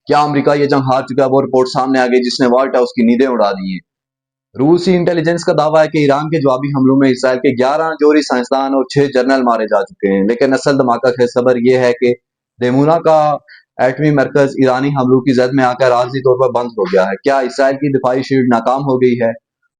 क्या अमेरिका ये जंग हार चुका है? वो रिपोर्ट सामने आ गई जिसने व्हाइट हाउस की नींदें उड़ा दी हैं। रूसी इंटेलिजेंस का दावा है कि ईरान के जवाबी हमलों में इसराइल के 11 जोहरी साइंसदान और 6 जनरल मारे जा चुके हैं। लेकिन असल धमाका खेज खबर यह है कि देमूना का एटमी मरकज ईरानी हमलों की जद में आकर आर्जी तौर पर बंद हो गया है। क्या इसराइल की दिफाई शील्ड नाकाम हो गई है?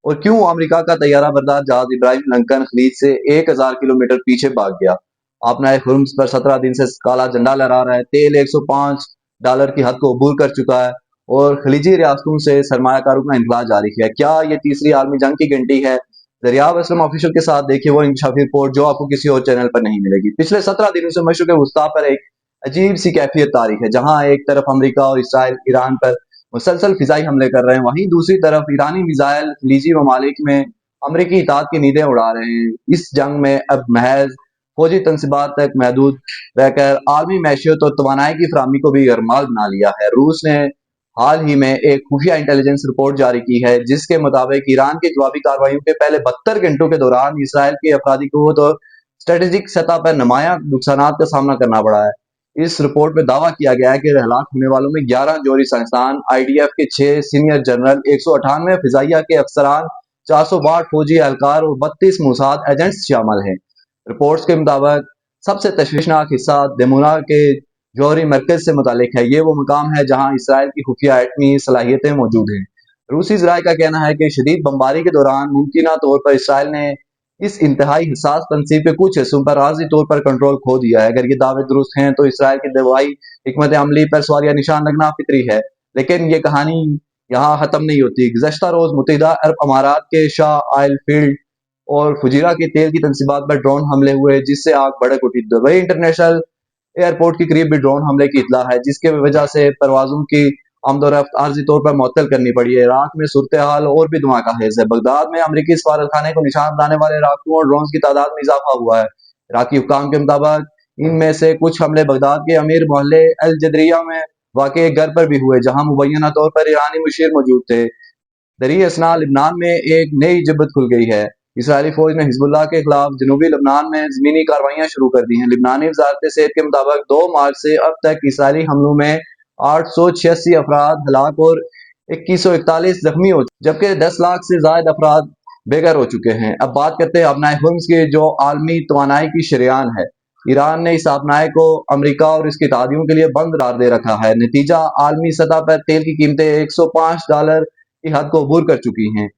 और क्यों अमेरिका का तैयारा बरदार जहाज इब्राहिम लंकन खलीज से 1000 किलोमीटर पीछे भाग गया? अपना हुर्मुज़ पर 17 दिन से काला झंडा लहरा रहा है। तेल $105 की हद को अबूर कर चुका है और खलीजी रियासतों से सरमायाकारों का इंखला जारी है। क्या ये तीसरी आलमी जंग की घंटी है? दरियाब असलम ऑफिशियल के साथ देखिए वो इंकशाफी रिपोर्ट जो आपको किसी और चैनल पर नहीं मिलेगी। पिछले 17 दिनों से मशरिक़ वस्ता पर एक अजीब सी कैफियत तारी है, जहां एक तरफ अमेरिका और इसराइल ईरान पर मुसलसल फिजाई हमले कर रहे हैं, वहीं दूसरी तरफ ईरानी मिसाइल खलीजी ममालिक में अमरीकी इताद की नींदें उड़ा रहे हैं। इस जंग में अब महज फौजी तनसीबात तक महदूद रहकर आलमी मैशियत और तवानाई की फराहमी को भी गरमाल बना लिया है। रूस ने हाल ही में एक खुफिया इंटेलिजेंस रिपोर्ट जारी की है जिसके मुताबिक ईरान की जवाबी कार्रवाइयों के पहले 72 घंटों के दौरान इसराइल की अफरादी कुव्वत और स्ट्रेटेजिक सतह पर नुमाया नुकसानात का सामना करना पड़ा है। इस रिपोर्ट में दावा किया गया है कि हलाक होने वालों में 11 जोहरी साइंसदान, IDF के 6 सीनियर जनरल, 198 फिजाइया के अफसरान, 462 फौजी एहलकार और 32 मोसाद एजेंट्स शामिल हैं। रिपोर्ट्स के मुताबिक सबसे तशवीशनाक हिस्सा देमूना के जौहरी मरकज से मुतालिक है। ये वो मुकाम है जहां इसराइल की खुफिया एटमी सलाहियतें मौजूद हैं। रूसी ज़राए का कहना है कि शदीद बमबारी के दौरान मुमकिना तौर पर इसराइल ने इस इंतहाई हिसास तनसीब के कुछ हिस्सों पर आर्जी तौर पर कंट्रोल खो दिया है। अगर ये दावे दुरुस्त हैं तो इसराइल की दवाई हिकमत अमली पर सवालिया निशान लगना फितरी है, लेकिन ये कहानी यहाँ ख़त्म नहीं होती। गुज़श्ता रोज़ मुत्तहिदा अरब अमारात के शाह आयल फील्ड और फुजीरा के तेल की तनसीबात पर ड्रोन हमले हुए जिससे आग भड़क उठी। दुबई इंटरनेशनल एयरपोर्ट के करीब भी ड्रोन हमले की इतला है जिसके वजह से परवाजों की आमदोरफ्त आर्जी तौर पर मुअत्तल करनी पड़ी है। इराक में सूरत हाल और भी धमाकाखेज है। बगदाद में अमरीकी सफारतखाने को निशान बनाने वाले राख्तों और ड्रोन की तादाद में इजाफा हुआ है। इराकी हुक्काम के मुताबिक इनमें से कुछ हमले बगदाद के अमीर मोहल्ले अल जदरिया में वाक़ एक घर पर भी हुए जहां मुबैना तौर पर ईरानी मुशीर मौजूद थे। दरी असना लिबनान में एक नई जिब्बत खुल गई है। इसराइली फौज ने हिजबुल्लाह के खिलाफ जनूबी लबनान में जमीनी कार्रवाइयां शुरू कर दी हैं। लिबनानी वजारत सेहत के मुताबिक 2 मार्च से अब तक इसराइली हमलों में 886 अफराद हलाक और 2141 जख्मी हो चुके, जबकि 10 लाख से ज्यादा अफराद बेघर हो चुके हैं। अब बात करते हैं अपनाए हुर्मुज़ की, जो आलमी तवानाई की शरेआन है। ईरान ने इस आपनाए को अमेरिका और इसके इत्तेहादियों के लिए बंद करार दे रखा है। नतीजा आलमी सतह पर तेल की कीमतें $105 की हद को अबूर कर चुकी हैं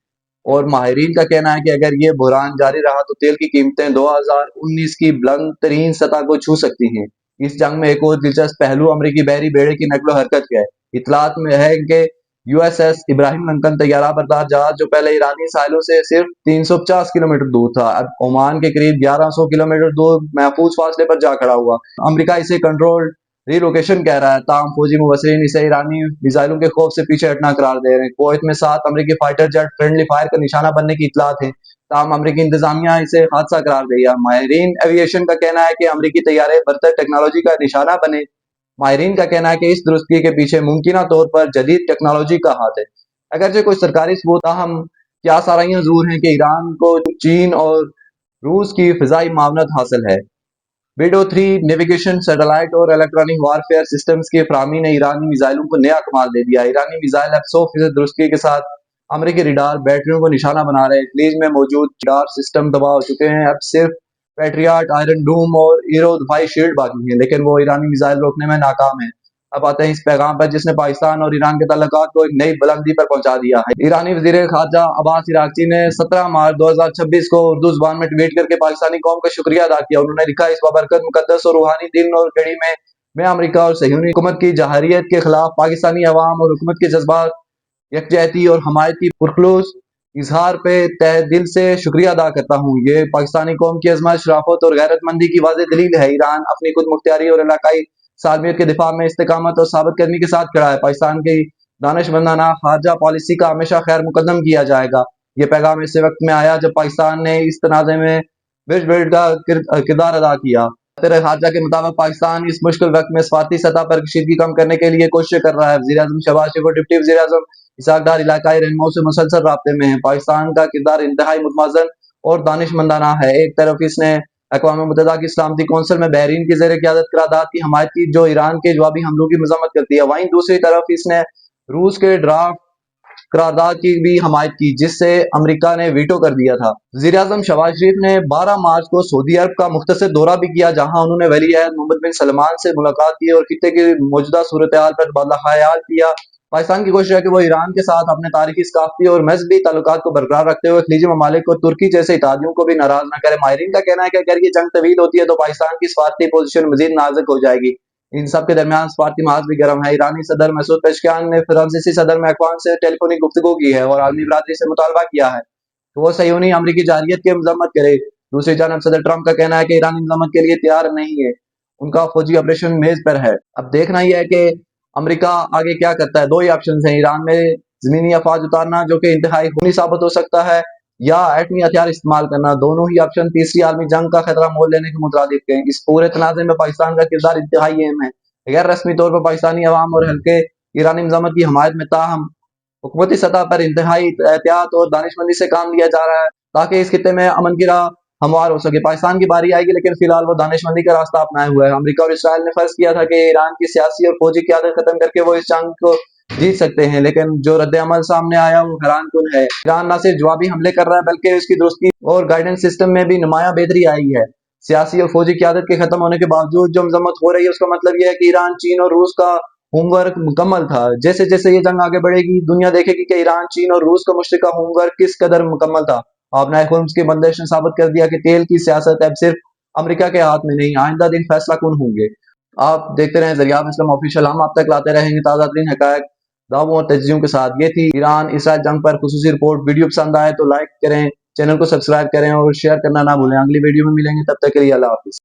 और माहिरीन का कहना है कि अगर ये बहरान जारी रहा तो तेल की कीमतें 2019 की बुलंद तरीन सतह को छू सकती हैं। इस जंग में एक और दिलचस्प पहलू अमरीकी बहरी बेड़े की नकलो हरकत का है। इतलात में है कि USS इब्राहिम लंकन तैयारा बरदार जहाज जो पहले ईरानी साहिलों से सिर्फ 350 किलोमीटर दूर था, अब ओमान के करीब 1100 किलोमीटर दूर महफूज फासले पर जा खड़ा हुआ। अमेरिका इसे कंट्रोल रिलोकेशन कह रहा है, ताम फौजी मुबसरीन इसे ईरानी मिसाइलों के खौफ से पीछे हटना करार दे रहे हैं। कुवैत में 7 अमेरिकी फाइटर जेट फ्रेंडली फायर का निशाना बनने की इतलात है, ताम अमेरिकी इंतजामिया इसे हादसा करार दिया। माहिरीन एविएशन का कहना है कि अमेरिकी तैयारे बरतर टेक्नोलॉजी का निशाना बने। माहिरीन का कहना है कि इस दुरुस्तगी के पीछे मुमकिना तौर पर जदीद टेक्नोलॉजी का हाथ है। अगरचे कोई सरकारी सबूत हम क्या साराइयां जरूर हैं कि ईरान को चीन और रूस की फिजाई मावनत हासिल है। विडो 3 नेविगेशन सैटेलाइट और इलेक्ट्रॉनिक वारफेयर सिस्टम्स की फराहमी ने ईरानी मिसाइलों को नया कमाल दे दिया। ईरानी मिसाइल अब 100% दुरुस्तगी के साथ अमेरिकी रडार बैटरियों को निशाना बना रहे हैं। खलीज में मौजूद रडार सिस्टम तबाह हो चुके हैं, अब सिर्फ पैट्रियट, आयरन डूम और ईरो दफाई शील्ड बाकी हैं, लेकिन वो ईरानी मिसाइल रोकने में नाकाम है। अब आते हैं इस पैगाम पर जिसने पाकिस्तान और ईरान के ताल्लुकात को एक नई बुलंदी पर पहुंचा दिया है। ईरानी वजीर खारजा अब्बास इरागची ने 17 मार्च 2026 को उर्दू जुबान में ट्वीट करके पाकिस्तानी कौम का शुक्रिया अदा किया। उन्होंने लिखा, इस बाबरकत मुकद्दस और रूहानी दिन और घड़ी में मैं अमेरिका और सहयूनी हुकूमत की जहारियत के खिलाफ पाकिस्तानी अवाम और हुकूमत के जज्बात यकजहती और हमायत की पुरखलूस इजहार पे तहे दिल से शुक्रिया अदा करता हूँ। ये पाकिस्तानी कौम की अजमत, शराफत और गैरतमंदी की वाज़ेह दलील है। ईरान अपनी खुद मुख्तियारी और इलाकाई सालमियत के दिफा में इस्तेकामत और साबित करने के साथ खड़ा है। पाकिस्तान की दानिशमंदाना खारजा पॉलिसी का हमेशा खैर मुकदम किया जाएगा। ये पैगाम ऐसे वक्त में आया जब पाकिस्तान ने इस तनाज़े में ब्रिज बिल्ड का किरदार अदा किया। वज़ीर खारजा के मुताबिक पाकिस्तान इस मुश्किल वक्त में सफारती सतह पर कशीदगी कम करने के लिए कोशिश कर रहा है। वज़ीर आज़म शहबाज शरीफ और डिप्टी वज़ीर आज़म इसहाक डार इलाकाई रहनुमाओं से मुसलसल राब्ते में है। पाकिस्तान का किरदार इंतहाई मुतवाज़न और दानिशमंदाना है। एक तरफ इसने اقوام متحدہ کی سلامتی کونسل میں بحرین کی زیر قیادت قرارداد کی حمایت کی جو ایران کے جوابی حملوں کی مذمت کرتی ہے. وہیں دوسری طرف اس نے روس کے ڈرافٹ قرارداد کی بھی حمایت کی جس سے امریکہ نے ویٹو کر دیا تھا. وزیر اعظم شہباز شریف نے 12 مارچ کو سعودی عرب کا مختصر دورہ بھی کیا جہاں انہوں نے ولی عہد محمد بن سلمان سے ملاقات کی اور خطے کی موجودہ صورتحال پر تبادلہ خیال کیا. پاکستان کی کوشش ہے کہ وہ ایران کے ساتھ اپنے تاریخی ثقافتی اور مذہبی تعلقات کو برقرار رکھتے ہوئے خلیجی ممالک اور ترکی جیسے اتحادیوں کو بھی ناراض نہ کرے. ماہرین کا کہنا ہے کہ اگر یہ جنگ طویل ہوتی ہے تو پاکستان کی سفارتی پوزیشن مزید نازک ہو جائے گی. ان سب کے درمیان سفارتی محاذ بھی گرم ہے. ایرانی صدر مسعود پزشکیان نے فرانسیسی صدر میکرون سے ٹیلی فونک گفتگو کی ہے اور عالمی برادری سے مطالبہ کیا ہے کہ وہ صہیونی امریکی جارحیت کی مذمت کرے. دوسری جانب صدر ٹرمپ کا کہنا ہے کہ ایرانی مذمت کے لیے تیار نہیں ہے. ان کا فوجی آپریشن میز پر ہے. اب دیکھنا یہ ہے کہ امریکہ آگے کیا کرتا ہے. دو ہی آپشنز ہیں: ایران میں زمینی افواج اتارنا جو کہ انتہائی خونی ثابت ہو سکتا ہے یا ایٹمی ہتھیار استعمال کرنا. دونوں ہی آپشن تیسری عالمی جنگ کا خطرہ مول لینے کے مترادف ہیں. اس پورے تنازع میں پاکستان کا کردار انتہائی اہم ہے. غیر رسمی طور پر پاکستانی عوام اور حلقے ایرانی مذمت کی حمایت میں تاہم حکومتی سطح پر انتہائی احتیاط اور دانش مندی سے کام لیا جا رہا ہے تاکہ اس خطے میں امن کی راہ ہموار ہو سکے. پاکستان کی باری آئے گی لیکن فی الحال وہ دانش مندی کا راستہ اپنائے ہوا ہے. امریکہ اور اسرائیل نے فرض کیا تھا کہ ایران کی سیاسی اور فوجی قیادت ختم کر کے وہ اس جنگ کو جیت سکتے ہیں لیکن جو رد عمل سامنے آیا وہ حیران کن ہے. ایران نہ صرف جوابی حملے کر رہا ہے بلکہ اس کی درستی اور گائیڈنس سسٹم میں بھی نمایاں بہتری آئی ہے. سیاسی اور فوجی قیادت کے ختم ہونے کے باوجود جو مذمت ہو رہی ہے اس کا مطلب یہ ہے کہ ایران، چین اور روس کا ہوم ورک مکمل تھا. جیسے جیسے یہ جنگ آگے بڑھے گی دنیا دیکھے گی کہ ایران، چین اور روس کا مشترکہ ہوم ورک کس قدر مکمل تھا. آبنائے خرمز کی بندش نے ثابت کر دیا کہ تیل کی سیاست اب صرف امریکہ کے ہاتھ میں نہیں، آئندہ دن فیصلہ کن ہوں گے. آپ دیکھتے رہیں ذریعہ اسلام آفیشیل. ہم آپ تک لاتے رہیں گے تازہ ترین حقائق، دعووں اور تجزیوں کے ساتھ. یہ تھی ایران اسرائیل جنگ پر خصوصی رپورٹ. ویڈیو پسند آئے تو لائک کریں، چینل کو سبسکرائب کریں اور شیئر کرنا نہ بھولیں. اگلی ویڈیو میں ملیں گے، تب تک کے لیے اللہ حافظ.